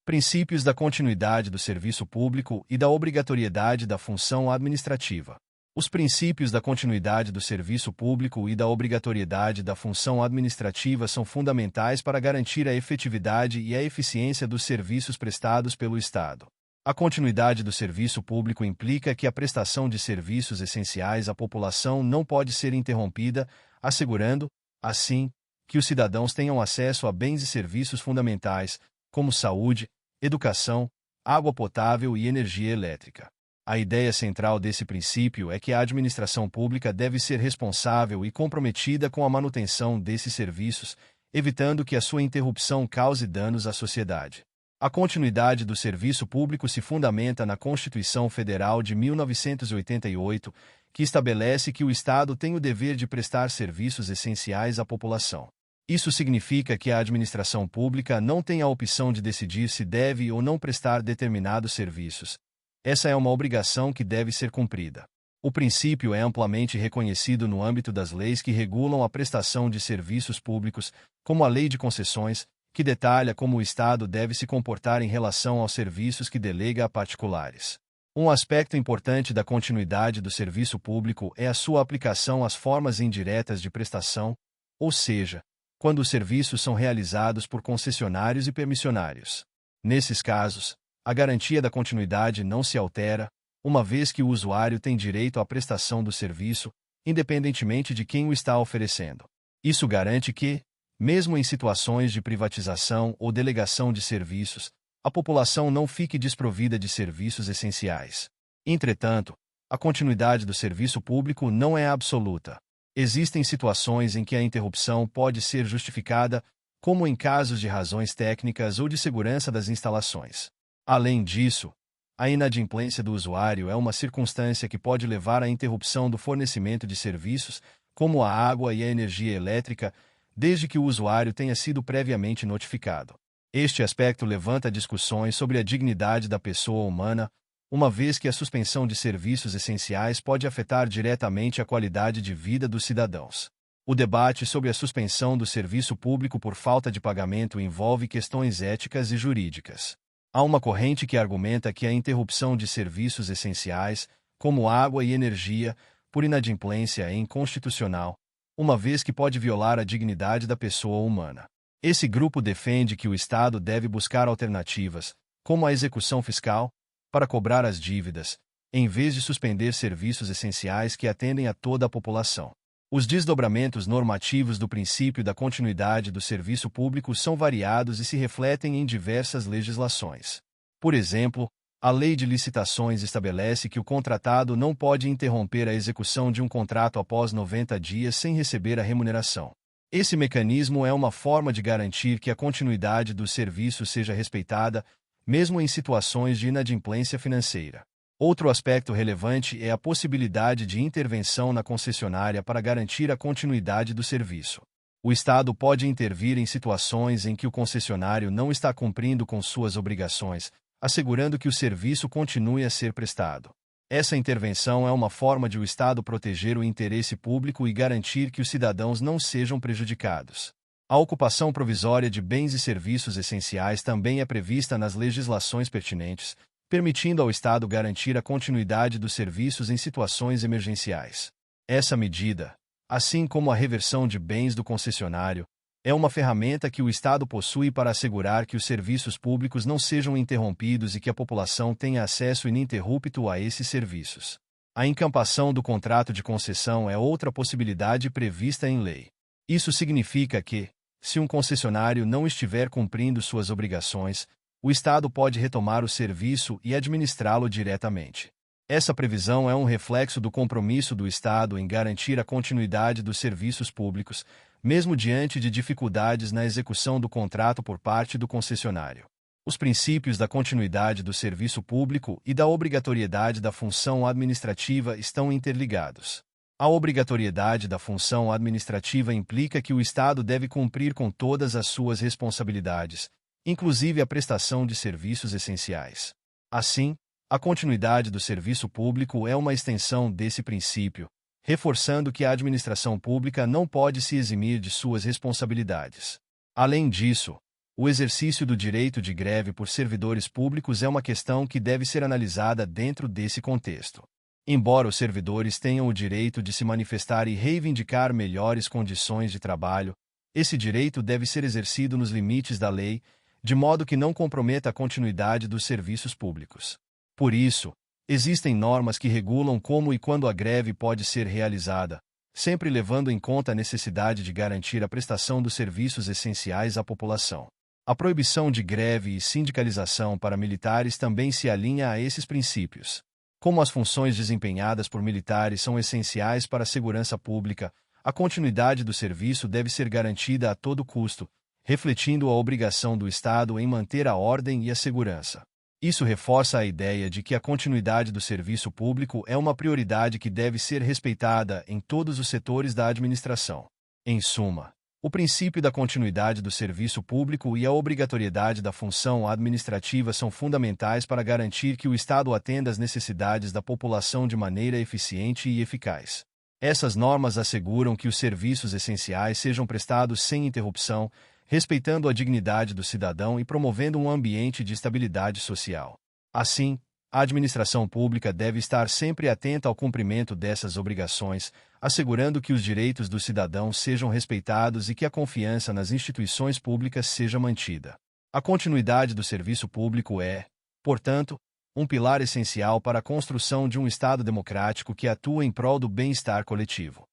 Princípios da continuidade do serviço público e da obrigatoriedade da função administrativa. Os princípios da continuidade do serviço público e da obrigatoriedade da função administrativa são fundamentais para garantir a efetividade e a eficiência dos serviços prestados pelo Estado. A continuidade do serviço público implica que a prestação de serviços essenciais à população não pode ser interrompida, assegurando, assim, que os cidadãos tenham acesso a bens e serviços fundamentais, como saúde, educação, água potável e energia elétrica. A ideia central desse princípio é que a administração pública deve ser responsável e comprometida com a manutenção desses serviços, evitando que a sua interrupção cause danos à sociedade. A continuidade do serviço público se fundamenta na Constituição Federal de 1988, que estabelece que o Estado tem o dever de prestar serviços essenciais à população. Isso significa que a administração pública não tem a opção de decidir se deve ou não prestar determinados serviços. Essa é uma obrigação que deve ser cumprida. O princípio é amplamente reconhecido no âmbito das leis que regulam a prestação de serviços públicos, como a Lei de Concessões, que detalha como o Estado deve se comportar em relação aos serviços que delega a particulares. Um aspecto importante da continuidade do serviço público é a sua aplicação às formas indiretas de prestação, ou seja, quando os serviços são realizados por concessionários e permissionários. Nesses casos, a garantia da continuidade não se altera, uma vez que o usuário tem direito à prestação do serviço, independentemente de quem o está oferecendo. Isso garante que, mesmo em situações de privatização ou delegação de serviços, a população não fique desprovida de serviços essenciais. Entretanto, a continuidade do serviço público não é absoluta. Existem situações em que a interrupção pode ser justificada, como em casos de razões técnicas ou de segurança das instalações. Além disso, a inadimplência do usuário é uma circunstância que pode levar à interrupção do fornecimento de serviços, como a água e a energia elétrica, desde que o usuário tenha sido previamente notificado. Este aspecto levanta discussões sobre a dignidade da pessoa humana, uma vez que a suspensão de serviços essenciais pode afetar diretamente a qualidade de vida dos cidadãos. O debate sobre a suspensão do serviço público por falta de pagamento envolve questões éticas e jurídicas. Há uma corrente que argumenta que a interrupção de serviços essenciais, como água e energia, por inadimplência é inconstitucional, uma vez que pode violar a dignidade da pessoa humana. Esse grupo defende que o Estado deve buscar alternativas, como a execução fiscal, para cobrar as dívidas, em vez de suspender serviços essenciais que atendem a toda a população. Os desdobramentos normativos do princípio da continuidade do serviço público são variados e se refletem em diversas legislações. Por exemplo, a Lei de Licitações estabelece que o contratado não pode interromper a execução de um contrato após 90 dias sem receber a remuneração. Esse mecanismo é uma forma de garantir que a continuidade do serviço seja respeitada, mesmo em situações de inadimplência financeira. Outro aspecto relevante é a possibilidade de intervenção na concessionária para garantir a continuidade do serviço. O Estado pode intervir em situações em que o concessionário não está cumprindo com suas obrigações, assegurando que o serviço continue a ser prestado. Essa intervenção é uma forma de o Estado proteger o interesse público e garantir que os cidadãos não sejam prejudicados. A ocupação provisória de bens e serviços essenciais também é prevista nas legislações pertinentes, permitindo ao Estado garantir a continuidade dos serviços em situações emergenciais. Essa medida, assim como a reversão de bens do concessionário, é uma ferramenta que o Estado possui para assegurar que os serviços públicos não sejam interrompidos e que a população tenha acesso ininterrupto a esses serviços. A encampação do contrato de concessão é outra possibilidade prevista em lei. Isso significa que, se um concessionário não estiver cumprindo suas obrigações, o Estado pode retomar o serviço e administrá-lo diretamente. Essa previsão é um reflexo do compromisso do Estado em garantir a continuidade dos serviços públicos, mesmo diante de dificuldades na execução do contrato por parte do concessionário. Os princípios da continuidade do serviço público e da obrigatoriedade da função administrativa estão interligados. A obrigatoriedade da função administrativa implica que o Estado deve cumprir com todas as suas responsabilidades, inclusive a prestação de serviços essenciais. Assim, a continuidade do serviço público é uma extensão desse princípio, reforçando que a administração pública não pode se eximir de suas responsabilidades. Além disso, O exercício do direito de greve por servidores públicos é uma questão que deve ser analisada dentro desse contexto. Embora os servidores tenham o direito de se manifestar e reivindicar melhores condições de trabalho, esse direito deve ser exercido nos limites da lei, de modo que não comprometa a continuidade dos serviços públicos. Por isso, existem normas que regulam como e quando a greve pode ser realizada, sempre levando em conta a necessidade de garantir a prestação dos serviços essenciais à população. A proibição de greve e sindicalização para militares também se alinha a esses princípios. Como as funções desempenhadas por militares são essenciais para a segurança pública, a continuidade do serviço deve ser garantida a todo custo, refletindo a obrigação do Estado em manter a ordem e a segurança. Isso reforça a ideia de que a continuidade do serviço público é uma prioridade que deve ser respeitada em todos os setores da administração. Em suma, o princípio da continuidade do serviço público e a obrigatoriedade da função administrativa são fundamentais para garantir que o Estado atenda às necessidades da população de maneira eficiente e eficaz. Essas normas asseguram que os serviços essenciais sejam prestados sem interrupção, respeitando a dignidade do cidadão e promovendo um ambiente de estabilidade social. Assim, a administração pública deve estar sempre atenta ao cumprimento dessas obrigações, assegurando que os direitos dos cidadãos sejam respeitados e que a confiança nas instituições públicas seja mantida. A continuidade do serviço público é, portanto, um pilar essencial para a construção de um Estado democrático que atua em prol do bem-estar coletivo.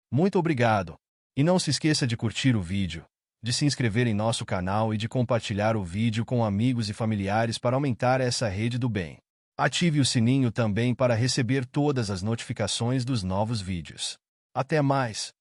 Muito obrigado! E não se esqueça de curtir o vídeo, de se inscrever em nosso canal e de compartilhar o vídeo com amigos e familiares para aumentar essa rede do bem. Ative o sininho também para receber todas as notificações dos novos vídeos. Até mais!